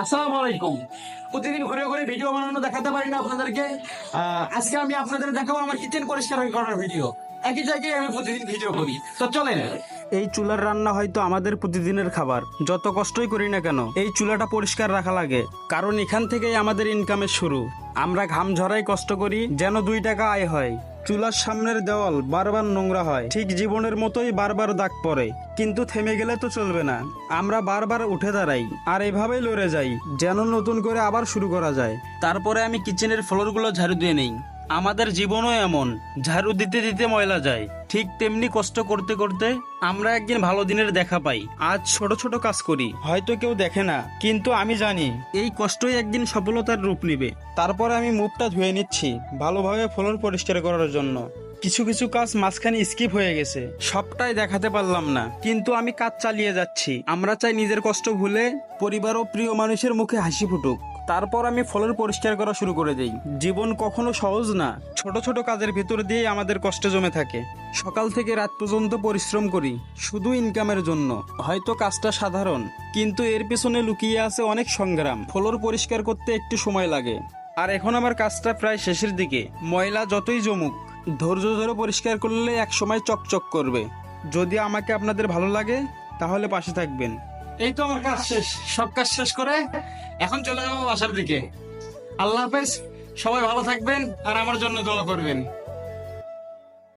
আসসালামু আলাইকুম। প্রতিদিন ঘুরে ঘুরে ভিডিও বানানো দেখাতে পারি না আপনাদেরকে। আজকে আমি আপনাদের দেখাবো আমার কিচেন পরিষ্কার করার ভিডিও। একই জায়গায় আমি প্রতিদিন ভিডিও করি, তো চলেন। এই চুলার রান্না হয়তো আমাদের প্রতিদিনের খাবার। যত কষ্টই করি না কেন এই চুলাটা পরিষ্কার রাখা লাগে, কারণ এখান থেকেই আমাদের ইনকামের শুরু। আমরা ঘাম ঝরাই কষ্ট করি যেন 2 টাকা আয় হয়। চুলার সামনের দেওয়াল বারবার নোংরা হয়, ঠিক জীবনের মতোই বারবার দাগ পড়ে। কিন্তু থেমে গেলে তো চলবে না, আমরা বারবার উঠে দাঁড়াই আর এভাবেই লড়ে যাই যেন নতুন করে আবার শুরু করা যায়। তারপরে আমি কিচেনের ফ্লোরগুলো ঝাড়ু দিয়ে নেই। আমাদের জীবনও এমন, ঝাড়ু দিতে দিতে ময়লা যায়। ঠিক তেমনি কষ্ট করতে করতে আমরা একদিন ভালো দিনের দেখা পাই। আজ ছোট ছোট কাজ করি, হয়তো কেউ দেখে না, কিন্তু আমি জানি এই কষ্টই একদিন সফলতার রূপ নেবে। তারপরে আমি মুখটা ধুয়ে নিচ্ছি ভালোভাবে ফ্লোর পরিষ্কার করার জন্য। কিছু কিছু কাজ মাঝখানে স্কিপ হয়ে গেছে, সবটাই দেখাতে পারলাম না, কিন্তু আমি কাজ চালিয়ে যাচ্ছি। আমরা চাই নিজের কষ্ট ভুলে পরিবার ও প্রিয় মানুষের মুখে হাসি ফুটুক। তারপর আমি ফ্লোর পরিষ্কার করা শুরু করে দেই। জীবন কখনো সহজ না, ছোট ছোট কাজের ভিতর দিয়ে আমাদের কষ্ট জমে থাকে। সকাল থেকে রাত পর্যন্ত পরিশ্রম করি শুধু ইনকামের জন্য। হয়তো কাজটা সাধারণ, কিন্তু এর পেছনে লুকিয়ে আছে অনেক সংগ্রাম। ফ্লোর পরিষ্কার করতে একটু সময় লাগে, আর এখন আমার কাজটা প্রায় শেষের দিকে। ময়লা যতই জমুক, ধৈর্য ধরে পরিষ্কার করলে এক সময় চকচক করবে। যদি আমাকে আপনাদের ভালো লাগে তাহলে পাশে থাকবেন। এই তো আমার কাজ শেষ, সব কাজ শেষ করে এখন চলে যাবো বাসার দিকে। আল্লাহ হাফেজ, সবাই ভালো থাকবেন আর আমার জন্য দোয়া করবেন।